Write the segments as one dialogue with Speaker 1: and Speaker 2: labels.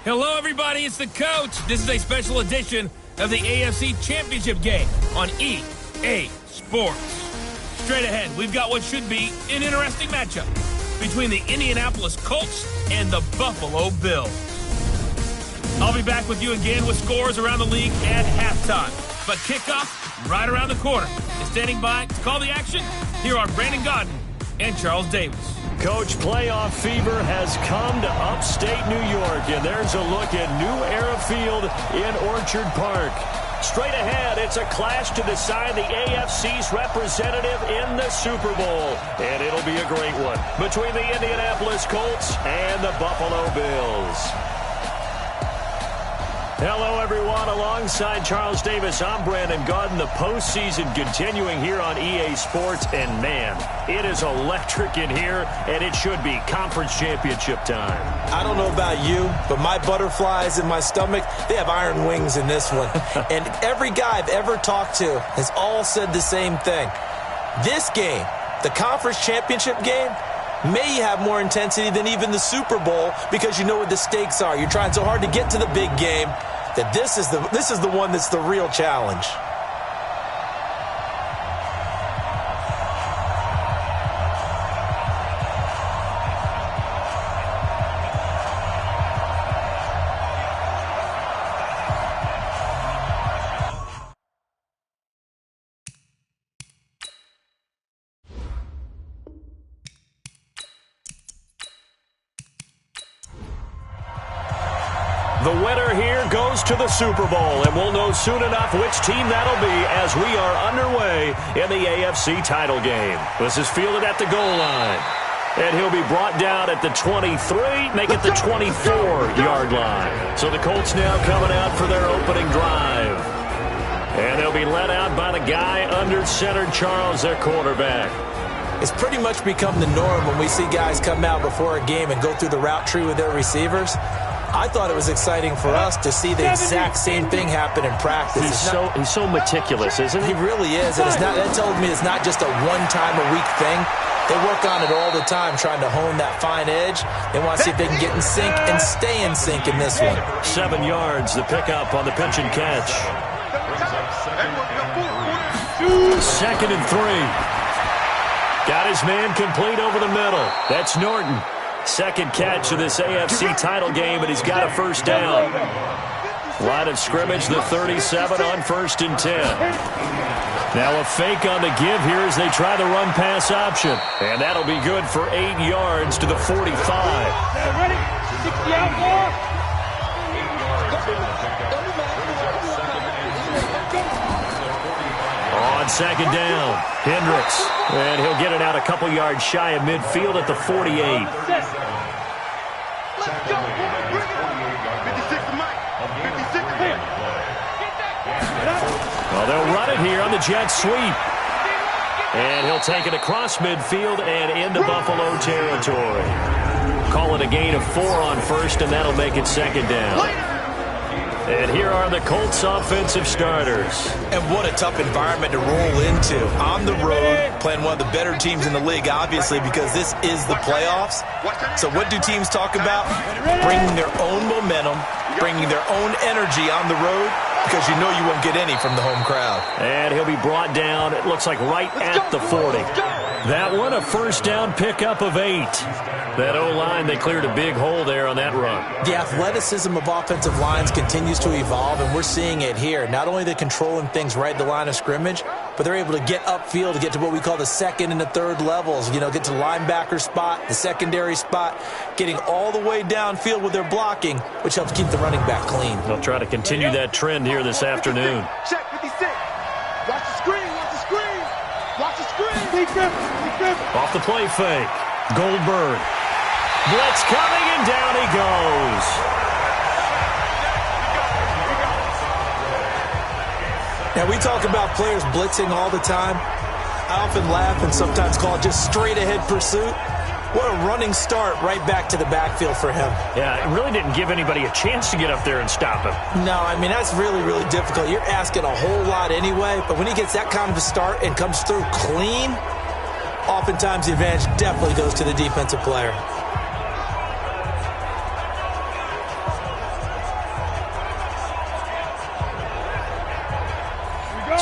Speaker 1: Hello, everybody. It's the coach. This is a special edition of the AFC Championship game on EA Sports. Straight ahead, we've got what should be an interesting matchup between the Indianapolis Colts and the Buffalo Bills. I'll be back with you again with scores around the league at halftime. But kickoff right around the corner. And standing by to call the action, here are Brandon Godden and Charles Davis.
Speaker 2: Coach, playoff fever has come to upstate New York, and there's a look at New Era Field in Orchard Park. Straight ahead, it's a clash to decide the AFC's representative in the Super Bowl, and it'll be a great one between the Indianapolis Colts and the Buffalo Bills. Hello, everyone. Alongside Charles Davis, I'm Brandon Godden. The postseason continuing here on EA Sports, and man, it is electric in here, and it should be conference championship time.
Speaker 3: I don't know about you, but my butterflies in my stomach, they have iron wings in this one. And every guy I've ever talked to has all said the same thing. This game, the conference championship game, may have more intensity than even the Super Bowl because you know what the stakes are. You're trying so hard to get to the big game that this is the one that's the real challenge.
Speaker 2: The winner here goes to the Super Bowl, and we'll know soon enough which team that'll be as we are underway in the AFC title game. This is fielded at the goal line, and he'll be brought down at the 23, make it the 24-yard line. So the Colts now coming out for their opening drive, and they'll be led out by the guy under center, Charles, their quarterback.
Speaker 3: It's pretty much become the norm when we see guys come out before a game and go through the route tree with their receivers. I thought it was exciing for us to see the exact same thing happen in practice.
Speaker 2: He's so meticulous, isn't he?
Speaker 3: He really is, and that tells me it's not just a one-time-a-week thing. They work on it all the time, trying to hone that fine edge. They want to see if they can get in sync and stay in sync in this one.
Speaker 2: 7 yards, the pickup on the pitch and catch. 2nd and 3. Got his man complete over the middle. That's Norton. Second catch of this AFC title game, and he's got a first down. Line of scrimmage, the 37 on 1st and 10. Now a fake on the give here as they try the run-pass option. And that'll be good for 8 yards to the 45. On second down, Hendricks. And he'll get it out a couple yards shy of midfield at the 48. Well, they'll run it here on the jet sweep. And he'll take it across midfield and into Buffalo territory. Call it a gain of 4 on 1st, and that'll make it 2nd down. And here are the Colts offensive starters.
Speaker 3: And what a tough environment to roll into. On the road, playing one of the better teams in the league, obviously, because this is the playoffs. So what do teams talk about? Bringing their own momentum, bringing their own energy on the road, because you know you won't get any from the home crowd.
Speaker 2: And he'll be brought down, it looks like right at the 40. That one, a first down pickup of 8. That O-line, they cleared a big hole there on that run.
Speaker 3: The athleticism of offensive lines continues to evolve, and we're seeing it here. Not only are they controlling things right at the line of scrimmage, but they're able to get upfield to get to what we call the 2nd and the 3rd levels. You know, get to the linebacker spot, the secondary spot, getting all the way downfield with their blocking, which helps keep the running back clean.
Speaker 2: They'll try to continue that trend here this afternoon.
Speaker 4: Check 56. Watch the screen, watch the screen. Watch the screen.
Speaker 2: Off the play fake. Goldberg. Blitz coming, and down he goes.
Speaker 3: Now, we talk about players blitzing all the time. I often laugh and sometimes call it just straight-ahead pursuit. What a running start right back to the backfield for him.
Speaker 2: Yeah, it really didn't give anybody a chance to get up there and stop him.
Speaker 3: No, I mean, that's really, really difficult. You're asking a whole lot anyway, but when he gets that kind of a start and comes through clean, oftentimes the advantage definitely goes to the defensive player.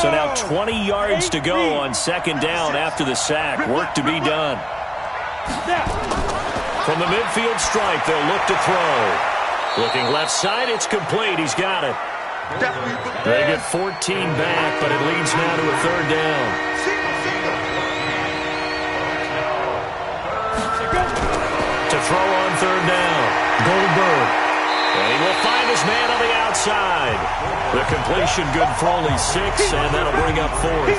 Speaker 2: So now 20 yards to go on second down after the sack. Work to be done. From the midfield stripe, they'll look to throw. Looking left side, it's complete. He's got it. They get 14 back, but it leads now to a third down. To throw on third down, Goldberg. And he will find his man on the outside. The completion good for only 6, and that'll bring up fourth.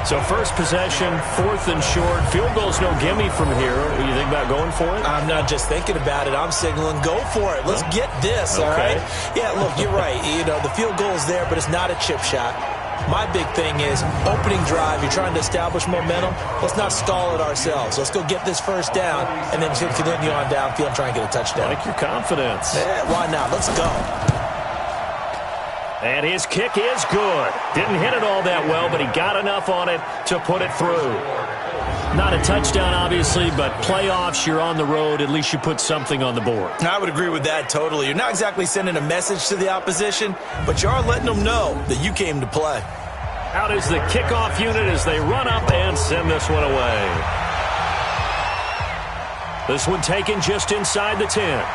Speaker 2: So first possession, 4th and short. Field goal's no gimme from here. What do you think about going for it?
Speaker 3: I'm not just thinking about it. I'm signaling go for it. Let's get this, all right? Yeah, look, you're right. You know, the field goal's there, but it's not a chip shot. My big thing is opening drive. You're trying to establish momentum. Let's not stall it ourselves. Let's go get this first down, and then continue on downfield and try and get a touchdown.
Speaker 2: I like your confidence.
Speaker 3: Yeah, why not? Let's go.
Speaker 2: And his kick is good. Didn't hit it all that well, but he got enough on it to put it through. Not a touchdown, obviously, but playoffs, you're on the road. At least you put something on the board.
Speaker 3: I would agree with that totally. You're not exactly sending a message to the opposition, but you are letting them know that you came to play.
Speaker 2: Out is the kickoff unit as they run up and send this one away. This one taken just inside the 10.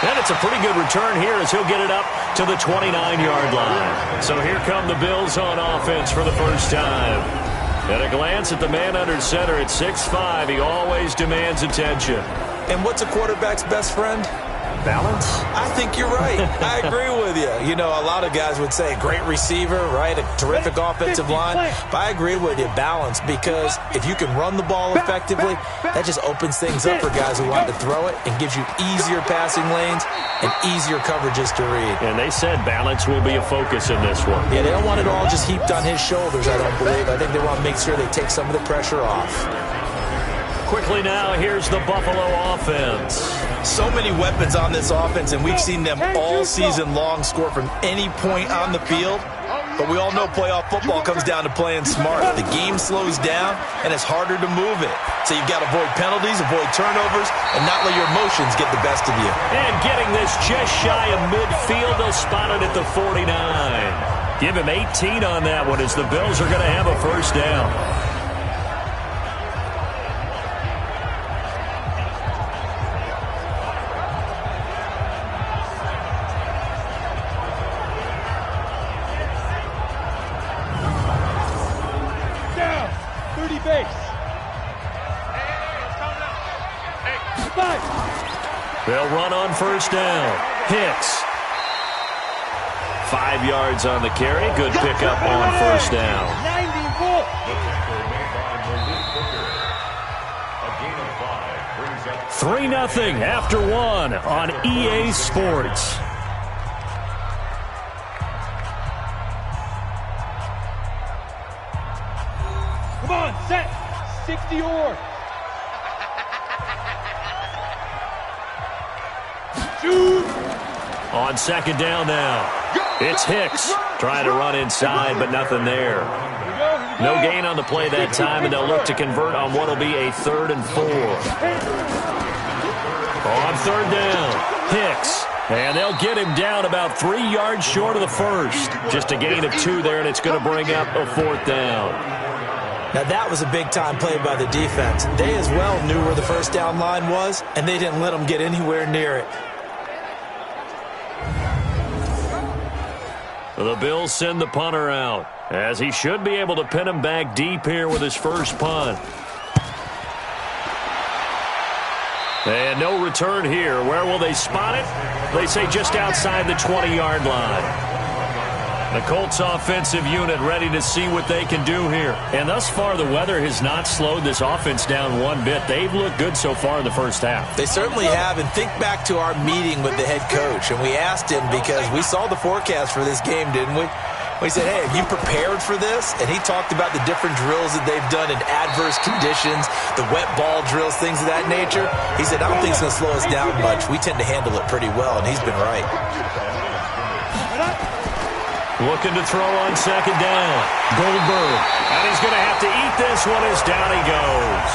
Speaker 2: And it's a pretty good return here as he'll get it up to the 29-yard line. So here come the Bills on offense for the first time. At a glance at the man under center at 6'5", he always demands attention.
Speaker 3: And what's a quarterback's best friend?
Speaker 2: Balance?
Speaker 3: I think you're right. I agree with you. You know, a lot of guys would say great receiver, right? A terrific offensive line. But I agree with you, balance, because if you can run the ball effectively, that just opens things up for guys who want to throw it and gives you easier passing lanes and easier coverages to read.
Speaker 2: And they said balance will be a focus in this one.
Speaker 3: Yeah, they don't want it all just heaped on his shoulders, I don't believe. I think they want to make sure they take some of the pressure off.
Speaker 2: Quickly now, here's the Buffalo offense.
Speaker 3: So many weapons on this offense, and we've seen them all season long score from any point on the field. But we all know playoff football comes down to playing smart. The game slows down, and it's harder to move it. So you've got to avoid penalties, avoid turnovers, and not let your emotions get the best of you.
Speaker 2: And getting this just shy of midfield, they'll spot it at the 49. Give him 18 on that one as the Bills are going to have a first down. They'll run on first down. Hicks. 5 yards on the carry. Good pickup on first down. 3-0 after 1 on EA Sports.
Speaker 4: Come on, set. 60 or.
Speaker 2: On second down now. It's Hicks trying to run inside, but nothing there. No gain on the play that time, and they'll look to convert on what will be a 3rd and 4. On third down, Hicks. And they'll get him down about 3 yards short of the first. Just a gain of 2 there, and it's going to bring up a 4th down.
Speaker 3: Now, that was a big-time play by the defense. They as well knew where the first down line was, and they didn't let them get anywhere near it.
Speaker 2: The Bills send the punter out, as he should be able to pin him back deep here with his first punt. And no return here. Where will they spot it? They say just outside the 20-yard line. The Colts offensive unit ready to see what they can do here. And thus far, the weather has not slowed this offense down one bit. They've looked good so far in the first half.
Speaker 3: They certainly have. And think back to our meeting with the head coach. And we asked him, because we saw the forecast for this game, didn't we? We said, hey, have you prepared for this? And he talked about the different drills that they've done in adverse conditions, the wet ball drills, things of that nature. He said, I don't think it's going to slow us down much. We tend to handle it pretty well, and he's been right.
Speaker 2: Looking to throw on second down. Goldberg. And he's going to have to eat this one as down he goes.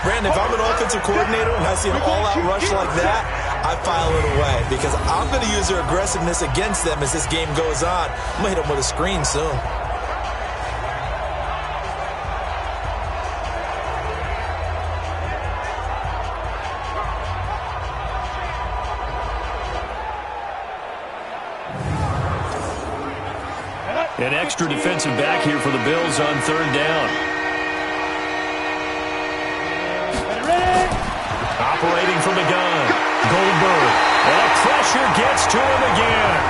Speaker 3: Brandon, if I'm an offensive coordinator and I see an all-out rush like that, I file it away because I'm going to use their aggressiveness against them as this game goes on. I'm going to hit them with a screen soon.
Speaker 2: An extra defensive back here for the Bills on third down. Operating from the gun, Goldberg. And the pressure gets to him again.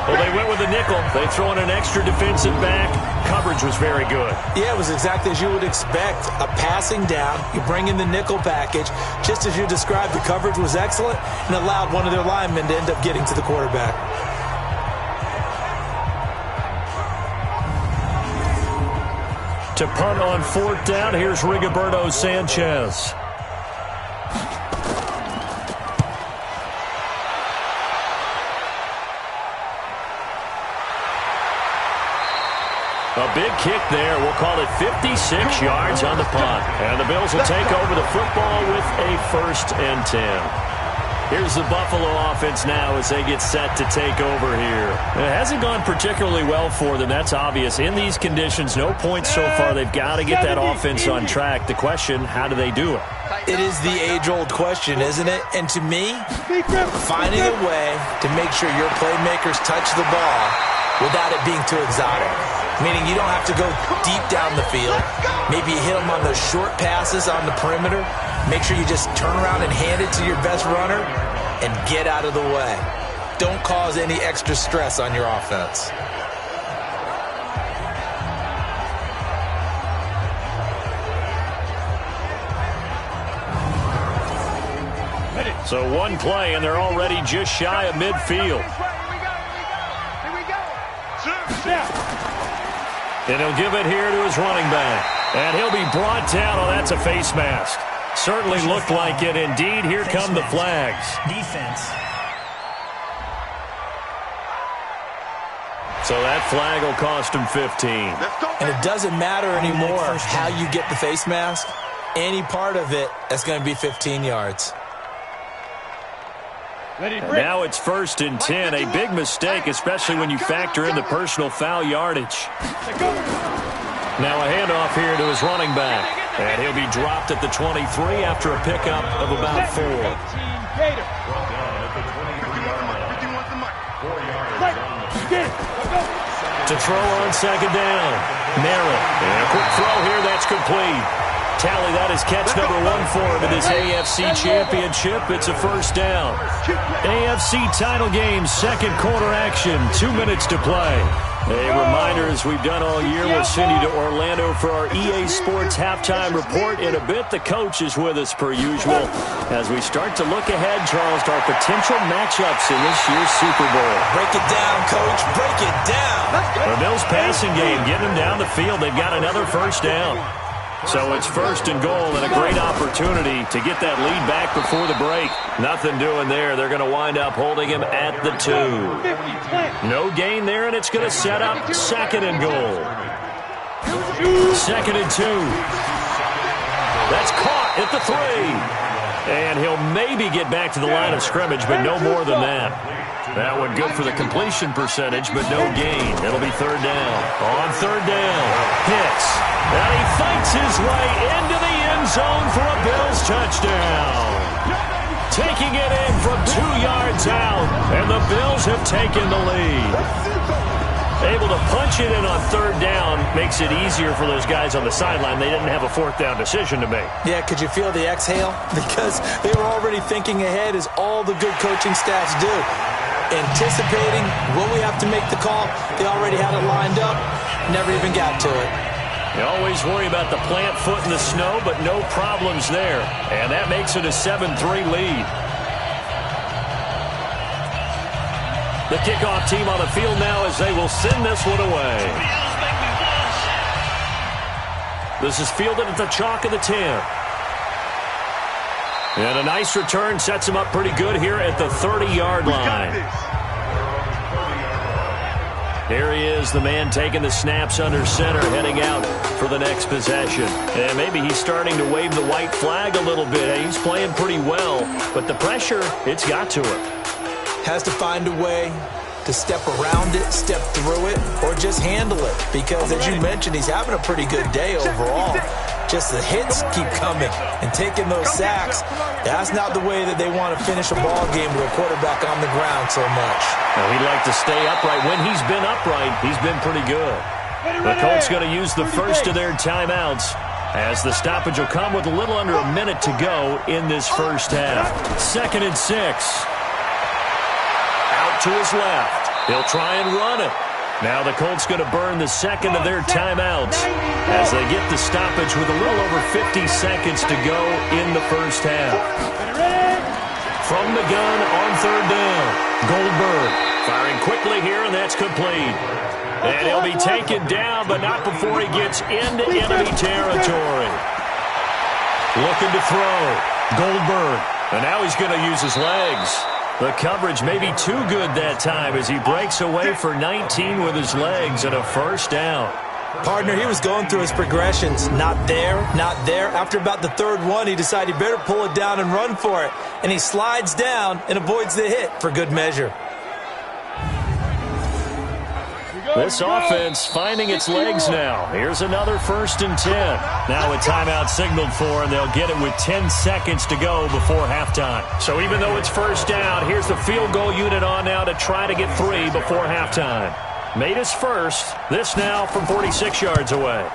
Speaker 2: Well, they went with a nickel. They throw in an extra defensive back. Coverage was very good.
Speaker 3: Yeah, it was exactly as you would expect. A passing down. You bring in the nickel package. Just as you described, the coverage was excellent and allowed one of their linemen to end up getting to the quarterback.
Speaker 2: To punt on fourth down, here's Rigoberto Sanchez. A big kick there. We'll call it 56 yards on the punt. And the Bills will take over the football with a 1st and 10. Here's the Buffalo offense now as they get set to take over here. It hasn't gone particularly well for them. That's obvious. In these conditions, no points so far. They've got to get that offense on track. The question, how do they do it?
Speaker 3: It is the age-old question, isn't it? And to me, finding a way to make sure your playmakers touch the ball without it being too exotic. Meaning you don't have to go deep down the field. Maybe you hit them on those short passes on the perimeter. Make sure you just turn around and hand it to your best runner and get out of the way. Don't cause any extra stress on your offense.
Speaker 2: So one play, and they're already just shy of midfield. And he'll give it here to his running back. And he'll be brought down. Oh, that's a face mask. Certainly looked like it. Indeed, here come the flags.
Speaker 5: Defense.
Speaker 2: So that flag will cost him 15.
Speaker 3: And it doesn't matter anymore how you get the face mask. Any part of it, that's going to be 15 yards.
Speaker 2: And now it's 1st and 10. A big mistake, especially when you factor in the personal foul yardage. Now a handoff here to his running back. And he'll be dropped at the 23 after a pickup of about 4. To throw on 2nd down. Merritt. And a quick throw here. That's complete. Tally, that is catch number 1 for him in this AFC Championship. It's a 1st down. AFC title game, 2nd quarter action. 2 minutes to play. A reminder, as we've done all year, we'll send you to Orlando for our EA Sports halftime report. In a bit, the coach is with us per usual. As we start to look ahead, Charles, to our potential matchups in this year's Super Bowl.
Speaker 3: Break it down, Coach. Break it down.
Speaker 2: The Bills passing game, getting them down the field. They've got another 1st down. So it's 1st and goal and a great opportunity to get that lead back before the break. Nothing doing there. They're going to wind up holding him at the 2. No gain there, and it's going to set up 2nd and goal. 2nd and 2. That's caught at the 3. And he'll maybe get back to the line of scrimmage, but no more than that. That one good for the completion percentage, but no gain. It'll be 3rd down. On 3rd down, Hicks. And he fights his way into the end zone for a Bills touchdown. Taking it in from 2 yards out, and the Bills have taken the lead. Able to punch it in on 3rd down makes it easier for those guys on the sideline. They didn't have a 4th down decision to make.
Speaker 3: Yeah, could you feel the exhale? Because they were already thinking ahead, as all the good coaching staffs do. Anticipating, will we have to make the call? They already had it lined up, never even got to it.
Speaker 2: You always worry about the plant foot in the snow, but no problems there. And that makes it a 7-3 lead. The kickoff team on the field now as they will send this one away. This is fielded at the chalk of the 10. And a nice return sets him up pretty good here at the 30-yard line. Here he is, the man taking the snaps under center, heading out for the next possession. And maybe he's starting to wave the white flag a little bit. He's playing pretty well, but the pressure, it's got to him.
Speaker 3: Has to find a way to step around it, step through it, or just handle it. Because as you mentioned, he's having a pretty good day overall. Just the hits keep coming and taking those sacks. That's not the way that they want to finish a ball game with a quarterback on the ground so much.
Speaker 2: Now, he'd like to stay upright. When he's been upright, he's been pretty good. The Colts going to use the first of their timeouts as the stoppage will come with a little under a minute to go in this first half. 2nd and 6. Out to his left. He'll try and run it. Now the Colts going to burn the second of their timeouts as they get the stoppage with a little over 50 seconds to go in the first half. From the gun on 3rd down, Goldberg firing quickly here, and that's complete. And he'll be taken down, but not before he gets into enemy territory. Looking to throw, Goldberg, and now he's going to use his legs. The coverage may be too good that time as he breaks away for 19 with his legs and a first down.
Speaker 3: Partner, he was going through his progressions. Not there, not there. After about the 3rd one, he decided he better pull it down and run for it. And he slides down and avoids the hit for good measure.
Speaker 2: This offense finding its legs now. Here's another 1st and 10. Now a timeout signaled for, and they'll get it with 10 seconds to go before halftime. So even though it's first down, here's the field goal unit on now to try to get 3 before halftime. Made his first. This now from 46 yards away.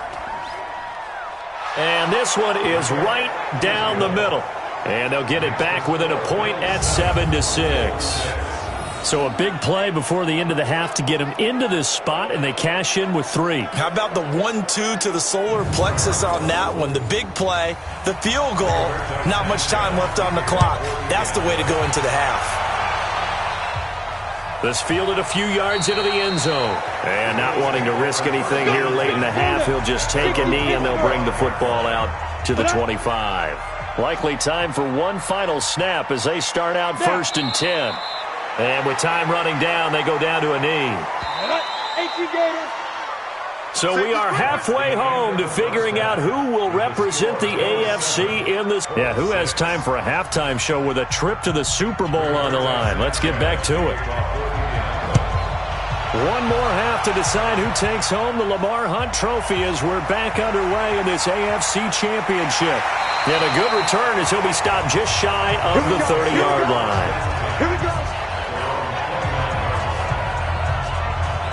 Speaker 2: And this one is right down the middle. And they'll get it back within a point at 7-6. So a big play before the end of the half to get him into this spot, and they cash in with 3.
Speaker 3: How about the 1-2 to the solar plexus on that one? The big play, the field goal, not much time left on the clock. That's the way to go into the half.
Speaker 2: This fielded a few yards into the end zone. And not wanting to risk anything here late in the half, he'll just take a knee, and they'll bring the football out to the 25. Likely time for one final snap as they start out 1st and 10. And with time running down, they go down to a knee. So we are halfway home to figuring out who will represent the AFC in this. Yeah, who has time for a halftime show with a trip to the Super Bowl on the line? Let's get back to it. One more half to decide who takes home the Lamar Hunt Trophy as we're back underway in this AFC Championship. And a good return as he'll be stopped just shy of the 30-yard line.
Speaker 4: Here we go.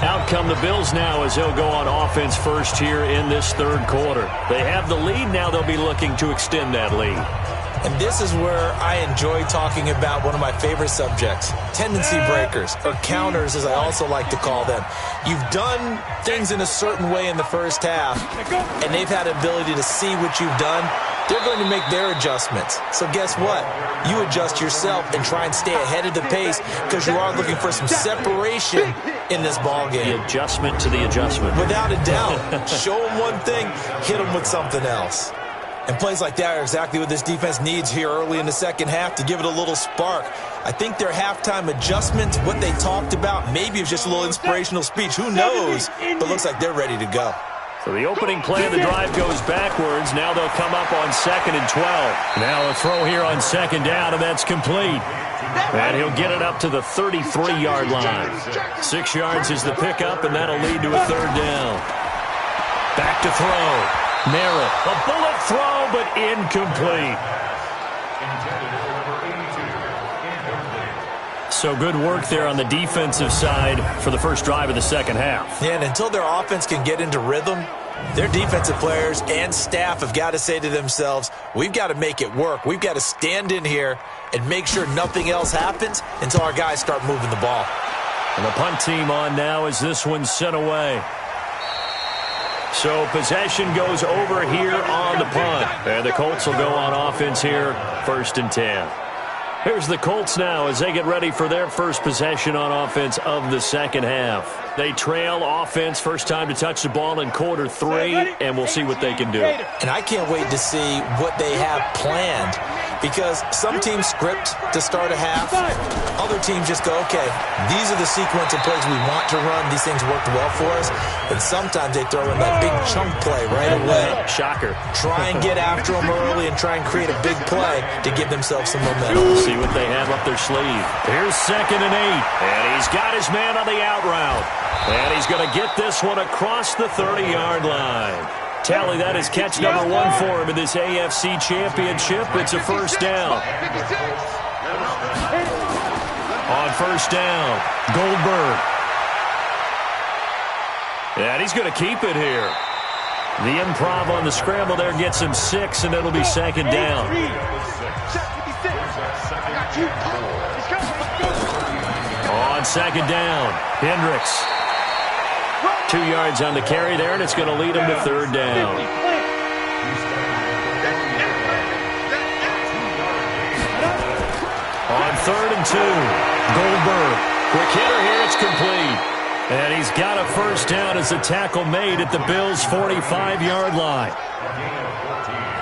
Speaker 2: Out come the Bills now as they'll go on offense first here in this 3rd quarter. They have the lead. Now they'll be looking to extend that lead.
Speaker 3: And this is where I enjoy talking about one of my favorite subjects, tendency breakers, or counters as I also like to call them. You've done things in a certain way in the first half, and they've had the ability to see what you've done. They're going to make their adjustments. So guess what? You adjust yourself and try and stay ahead of the pace because you are looking for some separation in this ball game.
Speaker 2: The adjustment to the adjustment.
Speaker 3: Without a doubt. Show them one thing, hit them with something else. And plays like that are exactly what this defense needs here early in the second half to give it a little spark. I think their halftime adjustments, what they talked about, maybe it was just a little inspirational speech. Who knows? But looks like they're ready to go.
Speaker 2: So the opening play of the drive goes backwards. Now they'll come up on 2nd and 12. Now a throw here on 2nd down, and that's complete. And he'll get it up to the 33-yard line. 6 yards is the pickup, and that'll lead to a 3rd down. Back to throw. Merritt, a bullet throw, but incomplete. So good work there on the defensive side for the first drive of the second half.
Speaker 3: Yeah, and until their offense can get into rhythm, their defensive players and staff have got to say to themselves, we've got to make it work. We've got to stand in here and make sure nothing else happens until our guys start moving the ball.
Speaker 2: And the punt team on now as this one's sent away. So possession goes over here on the punt. And the Colts will go on offense here, 1st and 10. Here's the Colts now as they get ready for their first possession on offense of the second half. They trail offense, first time to touch the ball in quarter 3, and we'll see what they can do.
Speaker 3: And I can't wait to see what they have planned. because some teams script to start a half. Other teams just go, okay, these are the sequence of plays we want to run. These things worked well for us. And sometimes they throw in that big chunk play right away.
Speaker 2: Shocker.
Speaker 3: Try and get after them early and try and create a big play to give themselves some momentum.
Speaker 2: See what they have up their sleeve. Here's 2nd and 8. And he's got his man on the out route. And he's going to get this one across the 30-yard line. Tally, that is catch number 1 for him in this AFC Championship. It's a first down. On first down, Goldberg. And he's going to keep it here. The improv on the scramble there gets him 6, and it'll be 2nd down. On 2nd down, Hendricks. 2 yards on the carry there, and it's going to lead him to 3rd down. On 3rd and 2, Goldberg. Quick hitter here, it's complete. And he's got a first down as the tackle made at the Bills' 45-yard line.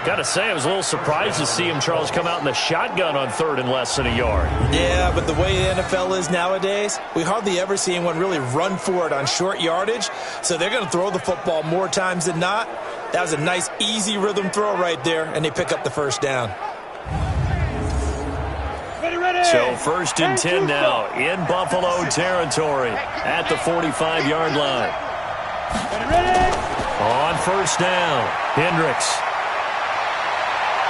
Speaker 2: Got to say, I was a little surprised to see him, Charles, come out in the shotgun on 3rd and less than a yard.
Speaker 3: Yeah, but the way the NFL is nowadays, we hardly ever see anyone really run for it on short yardage. So they're going to throw the football more times than not. That was a nice, easy rhythm throw right there, and they pick up the first down.
Speaker 2: So 1st and 10 now in Buffalo territory at the 45-yard line. On first down, Hendricks.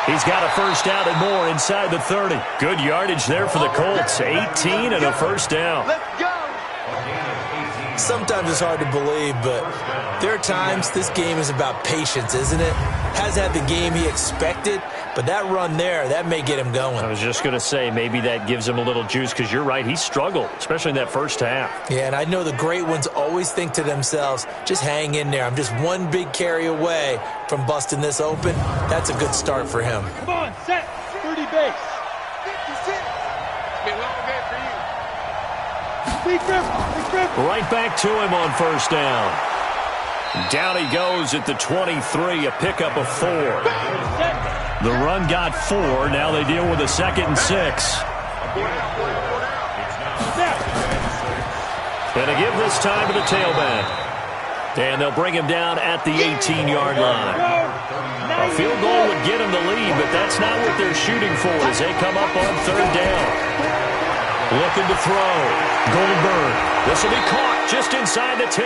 Speaker 2: He's got a first down and more inside the 30. Good yardage there for the Colts. 18 and a first down.
Speaker 3: Sometimes it's hard to believe, but there are times this game is about patience, isn't it? Hasn't had the game he expected, but that run there, that may get him going.
Speaker 2: I was just going to say, maybe that gives him a little juice, because you're right, he struggled, especially in that first half.
Speaker 3: Yeah, and I know the great ones always think to themselves, just hang in there. I'm just one big carry away from busting this open. That's a good start for him.
Speaker 4: Come on, set, 30 base. 56. It's been a long day for you.
Speaker 2: Right back to him on first down. Down he goes at the 23, a pickup of 4. The run got 4. Now they deal with a 2nd and 6. And to give this time to the tailback. And they'll bring him down at the 18-yard line. A field goal would get him the lead, but that's not what they're shooting for as they come up on 3rd down. Looking to throw. Goldberg. This will be caught just inside the 10.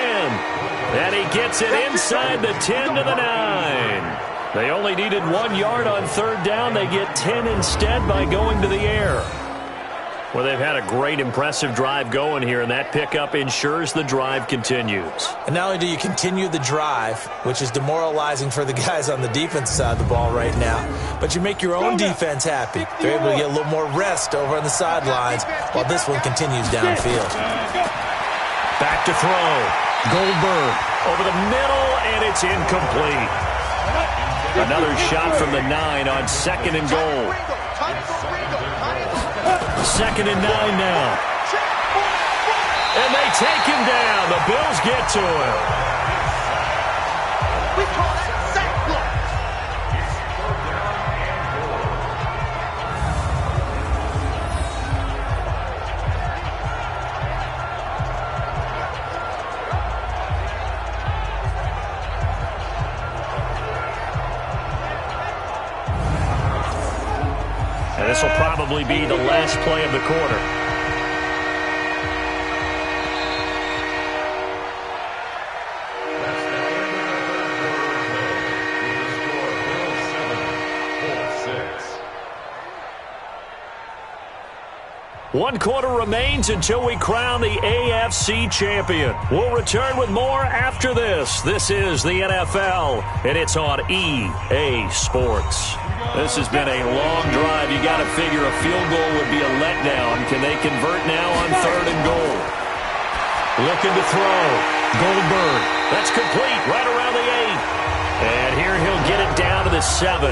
Speaker 2: And he gets it inside the 10 to the 9. They only needed 1 yard on 3rd down. They get 10 instead by going to the air. Well, they've had a great, impressive drive going here, and that pickup ensures the drive continues.
Speaker 3: And not only do you continue the drive, which is demoralizing for the guys on the defense side of the ball right now, but you make your own defense happy. They're able to get a little more rest over on the sidelines while this one continues downfield.
Speaker 2: Back to throw. Goldberg over the middle, and it's incomplete. Another shot from the 9 on 2nd and goal. 2nd and 9 now. And they take him down. The Bills get to him.
Speaker 4: We call that sack block.
Speaker 2: And this will probably be the last play of the quarter. One quarter remains until we crown the AFC champion. We'll return with more after this. This is the NFL, and it's on EA Sports. This has been a long drive. You got to figure a field goal would be a letdown. Can they convert now on 3rd and goal? Looking to throw. Goldberg. That's complete right around the 8. And here he'll get it down to the 7.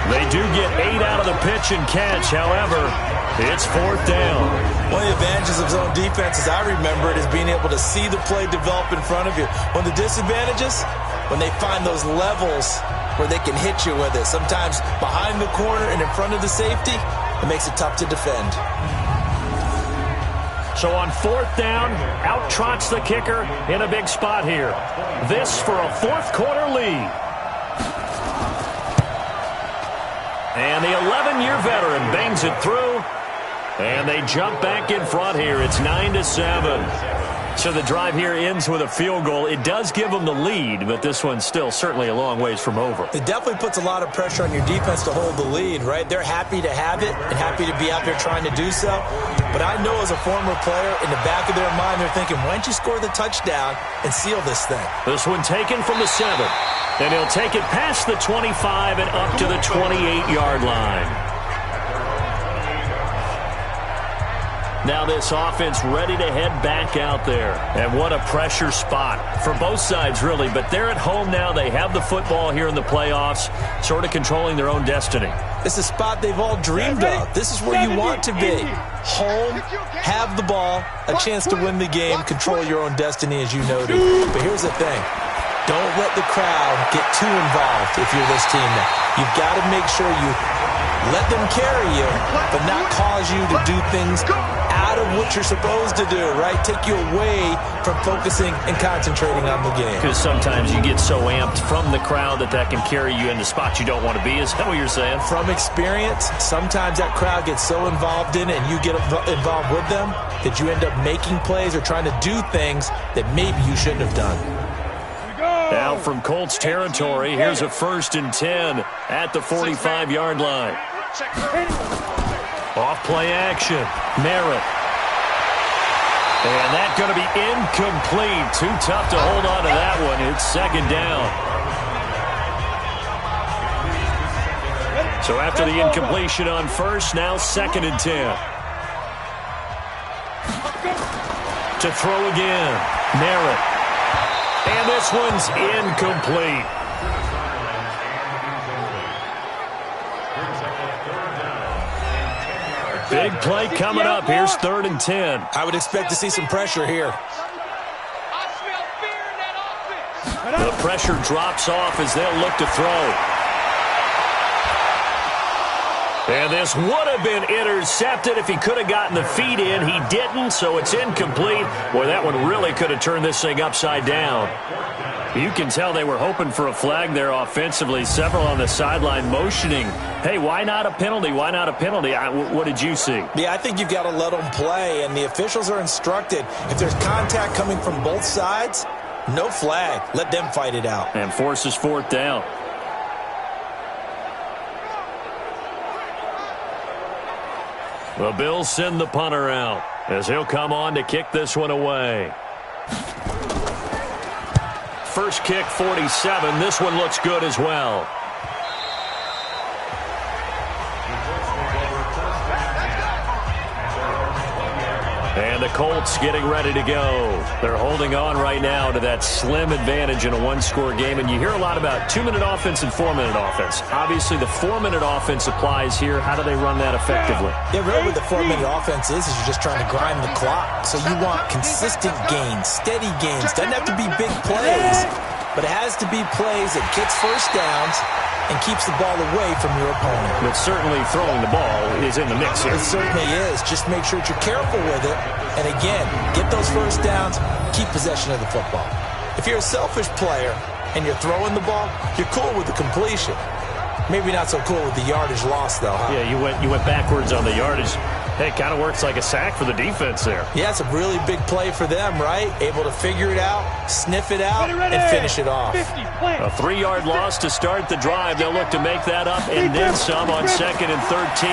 Speaker 2: They do get 8 out of the pitch and catch. However, it's 4th down.
Speaker 3: One of the advantages of zone defense, as I remember it, is being able to see the play develop in front of you. One of the disadvantages, when they find those levels where they can hit you with it. Sometimes behind the corner and in front of the safety, it makes it tough to defend.
Speaker 2: So on 4th down, out trots the kicker in a big spot here. This for a 4th quarter lead. And the 11-year veteran bangs it through. And they jump back in front here. It's 9-7. So the drive here ends with a field goal. It does give them the lead, but this one's still certainly a long ways from over.
Speaker 3: It definitely puts a lot of pressure on your defense to hold the lead, right? They're happy to have it and happy to be out there trying to do so. But I know as a former player, in the back of their mind, they're thinking, why don't you score the touchdown and seal this thing?
Speaker 2: This one taken from the 7. And he'll take it past the 25 and up to the 28-yard line. Now this offense ready to head back out there. And what a pressure spot for both sides, really. But they're at home now. They have the football here in the playoffs, sort of controlling their own destiny.
Speaker 3: It's a spot they've all dreamed of. This is where you want to be. Home, have the ball, a chance to win the game, control your own destiny, as you noted. But here's the thing. Don't let the crowd get too involved if you're this team now. You've got to make sure you let them carry you, but not cause you to do things out of what you're supposed to do, right? Take you away from focusing and concentrating on the game.
Speaker 2: Because sometimes you get so amped from the crowd that can carry you into spots you don't want to be. Is that what you're saying?
Speaker 3: From experience, sometimes that crowd gets so involved in it and you get involved with them that you end up making plays or trying to do things that maybe you shouldn't have done.
Speaker 2: Now from Colts territory, here's a 1st and 10 at the 45-yard line. Off play action. Merritt. And that's going to be incomplete. Too tough to hold on to that one. It's 2nd down. So after the incompletion on 1st, now 2nd and 10. To throw again. Merritt. And this one's incomplete. Big play coming up. Here's 3rd and 10.
Speaker 3: I would expect to see some pressure here.
Speaker 2: The pressure drops off as they'll look to throw. And this would have been intercepted if he could have gotten the feet in. He didn't, so it's incomplete. Boy, that one really could have turned this thing upside down. You can tell they were hoping for a flag there offensively. Several on the sideline motioning. Hey, why not a penalty? Why not a penalty? What did you see?
Speaker 3: Yeah, I think you've got to let them play, and the officials are instructed. If there's contact coming from both sides, no flag. Let them fight it out.
Speaker 2: And forces 4th down. The Bills send the punter out as he'll come on to kick this one away. First kick, 47. This one looks good as well. And the Colts getting ready to go. They're holding on right now to that slim advantage in a one-score game. And you hear a lot about 2-minute offense and 4-minute offense. Obviously, the 4-minute offense applies here. How do they run that effectively?
Speaker 3: Yeah, really what the 4-minute offense is you're just trying to grind the clock. So you want consistent gains, steady gains. Doesn't have to be big plays, but it has to be plays that gets first downs and keeps the ball away from your opponent.
Speaker 2: But certainly throwing the ball is in the mix here.
Speaker 3: It certainly is. Just make sure that you're careful with it. And again, get those first downs, keep possession of the football. If you're a selfish player and you're throwing the ball, you're cool with the completion. Maybe not so cool with the yardage loss, though, huh?
Speaker 2: Yeah, you went backwards on the yardage. Hey, it kind of works like a sack for the defense there.
Speaker 3: Yeah, it's a really big play for them, right? Able to figure it out, sniff it out, and finish it off.
Speaker 2: A 3-yard loss to start the drive. They'll look to make that up and then some on 2nd and 13.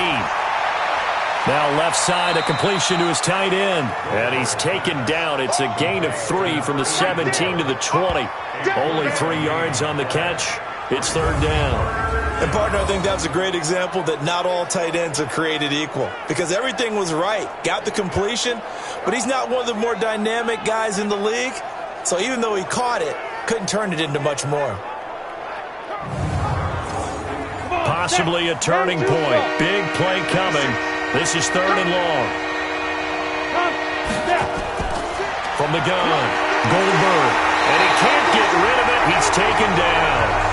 Speaker 2: Now left side, a completion to his tight end. And he's taken down. It's a gain of 3 from the 17 to the 20. Only 3 yards on the catch. It's 3rd down.
Speaker 3: And, partner, I think that was a great example that not all tight ends are created equal. Because everything was right. Got the completion, but he's not one of the more dynamic guys in the league. So even though he caught it, couldn't turn it into much more.
Speaker 2: Possibly a turning point. Big play coming. This is 3rd and long. From the gun, Goldberg. And he can't get rid of it. He's taken down.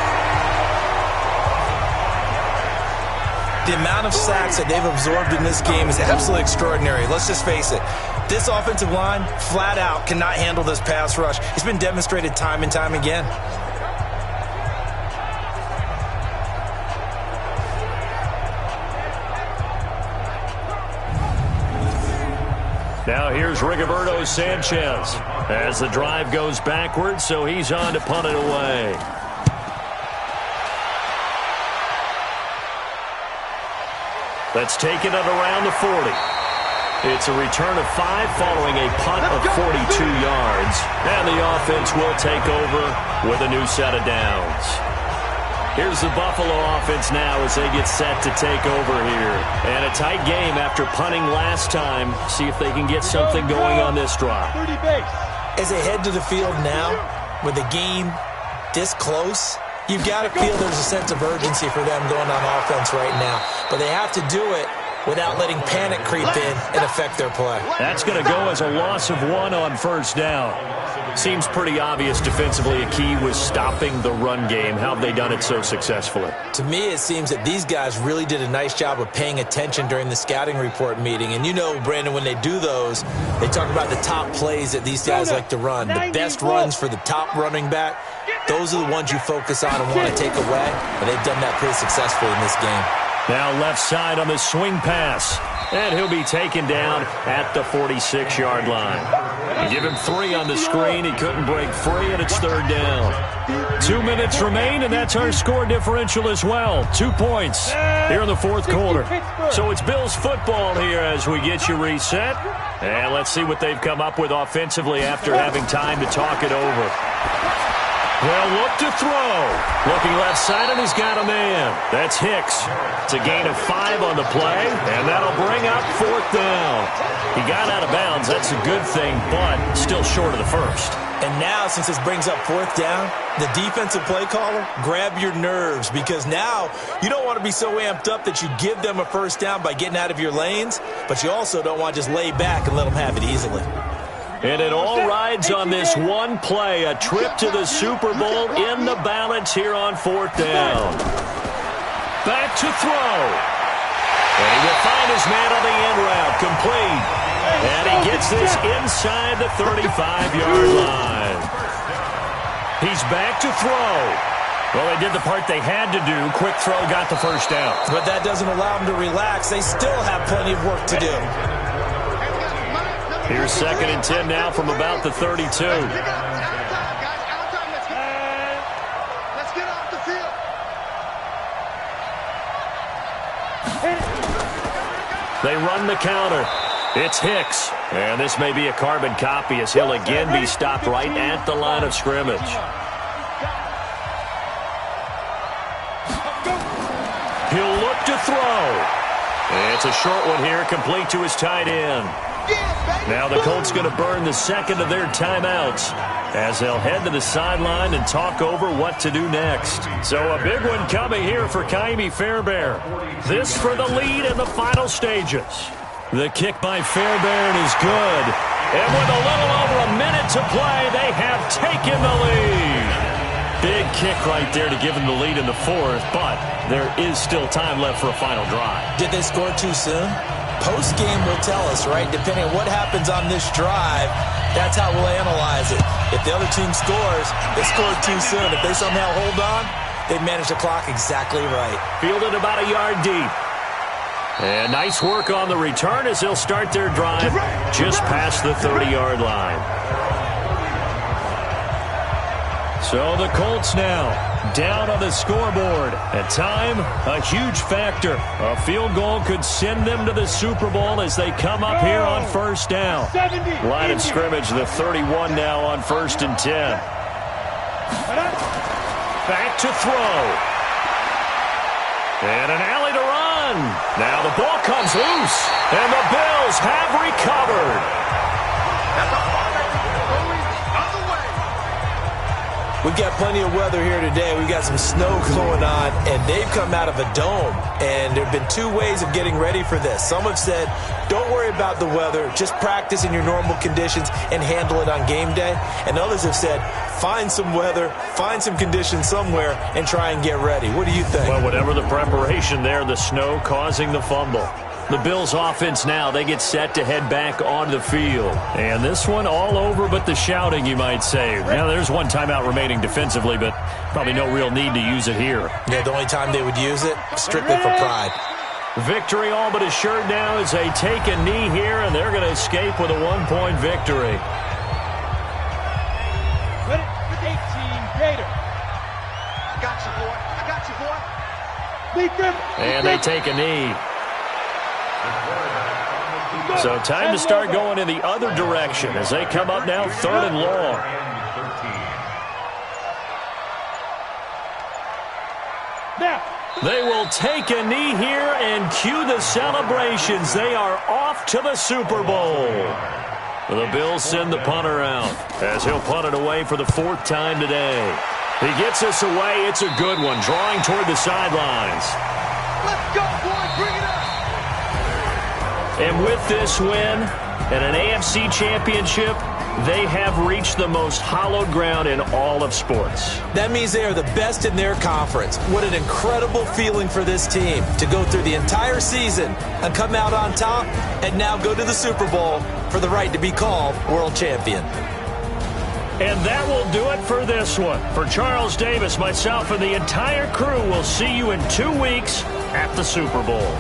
Speaker 3: The amount of sacks that they've absorbed in this game is absolutely extraordinary. Let's just face it. This offensive line, flat out, cannot handle this pass rush. It's been demonstrated time and time again.
Speaker 2: Now here's Rigoberto Sanchez as the drive goes backwards, so he's on to punt it away. Let's take it at around the 40. It's a return of 5 following a punt of 42 yards. And the offense will take over with a new set of downs. Here's the Buffalo offense now as they get set to take over here. And a tight game after punting last time. See if they can get something going on this drive.
Speaker 3: As they head to the field now, with the game this close, you've got to feel there's a sense of urgency for them going on offense right now. But they have to do it without letting panic creep in and affect their play.
Speaker 2: That's going to go as a loss of 1 on first down. Seems pretty obvious defensively a key was stopping the run game. How have they done it so successfully?
Speaker 3: To me, it seems that these guys really did a nice job of paying attention during the scouting report meeting. And you know, Brandon, when they do those, they talk about the top plays that these guys like to run. The best runs for the top running back, those are the ones you focus on and want to take away. And they've done that pretty successfully in this game.
Speaker 2: Now left side on the swing pass. And he'll be taken down at the 46-yard line. You give him 3 on the screen. He couldn't break free, and it's 3rd down. 2 minutes remain, and that's our score differential as well. 2 points here in the 4th quarter. So it's Bills football here as we get you reset. And let's see what they've come up with offensively after having time to talk it over. They'll look to throw. Looking left side, and he's got a man. That's Hicks. It's a gain of 5 on the play, and that'll bring up 4th down. He got out of bounds. That's a good thing, but still short of the first.
Speaker 3: And now, since this brings up 4th down, the defensive play caller, grab your nerves, because now you don't want to be so amped up that you give them a first down by getting out of your lanes, but you also don't want to just lay back and let them have it easily.
Speaker 2: And it all rides on this one play, a trip to the Super Bowl in the balance here on 4th down. Back to throw. And he will find his man on the end route, complete. And he gets this inside the 35-yard line. He's back to throw. Well, they did the part they had to do. Quick throw got the first down.
Speaker 3: But that doesn't allow them to relax. They still have plenty of work to do.
Speaker 2: Here's 2nd and 10 now from about the 32.
Speaker 4: Let's get off the field.
Speaker 2: They run the counter. It's Hicks. And this may be a carbon copy as he'll again be stopped right at the line of scrimmage. He'll look to throw. It's a short one here, complete to his tight end. Now the Colts going to burn the 2nd of their timeouts as they'll head to the sideline and talk over what to do next. So a big one coming here for Ka'imi Fairbairn. This for the lead in the final stages. The kick by Fairbairn is good. And with a little over a minute to play, they have taken the lead. Big kick right there to give them the lead in the 4th, but there is still time left for a final drive.
Speaker 3: Did they score too soon? Post-game will tell us, right? Depending on what happens on this drive, that's how we'll analyze it. If the other team scores, they scored too soon. If they somehow hold on, they've managed the clock exactly right.
Speaker 2: Fielded about a yard deep. And nice work on the return as they'll start their drive just past the 30-yard line. So the Colts now down on the scoreboard. At time, a huge factor. A field goal could send them to the Super Bowl as they come up here on first down. Line of scrimmage, the 31 now on 1st and 10. Back to throw. And an alley to run. Now the ball comes loose. And the Bills have recovered.
Speaker 3: We've got plenty of weather here today. We've got some snow going on, and they've come out of a dome. And there have been two ways of getting ready for this. Some have said, don't worry about the weather. Just practice in your normal conditions and handle it on game day. And others have said, find some weather, find some conditions somewhere, and try and get ready. What do you think?
Speaker 2: Well, whatever the preparation there, the snow causing the fumble. The Bills offense now, they get set to head back onto the field. And this one all over but the shouting, you might say. Now, there's one timeout remaining defensively, but probably no real need to use it here.
Speaker 3: Yeah, the only time they would use it, strictly for pride.
Speaker 2: Victory all but assured now as they take a knee here, and they're going to escape with a one-point victory.
Speaker 4: 18 Gator. I got you, boy. Beat them.
Speaker 2: And they take a knee. So time to start going in the other direction as they come up now 3rd and long. They will take a knee here and cue the celebrations. They are off to the Super Bowl. The Bills send the punter out as he'll punt it away for the 4th time today. He gets us away. It's a good one, drawing toward the sidelines.
Speaker 4: Let's go, boy. Bring it up.
Speaker 2: And with this win and an AFC Championship, they have reached the most hallowed ground in all of sports.
Speaker 3: That means they are the best in their conference. What an incredible feeling for this team to go through the entire season and come out on top and now go to the Super Bowl for the right to be called world champion.
Speaker 2: And that will do it for this one. For Charles Davis, myself, and the entire crew, we'll see you in 2 weeks at the Super Bowl.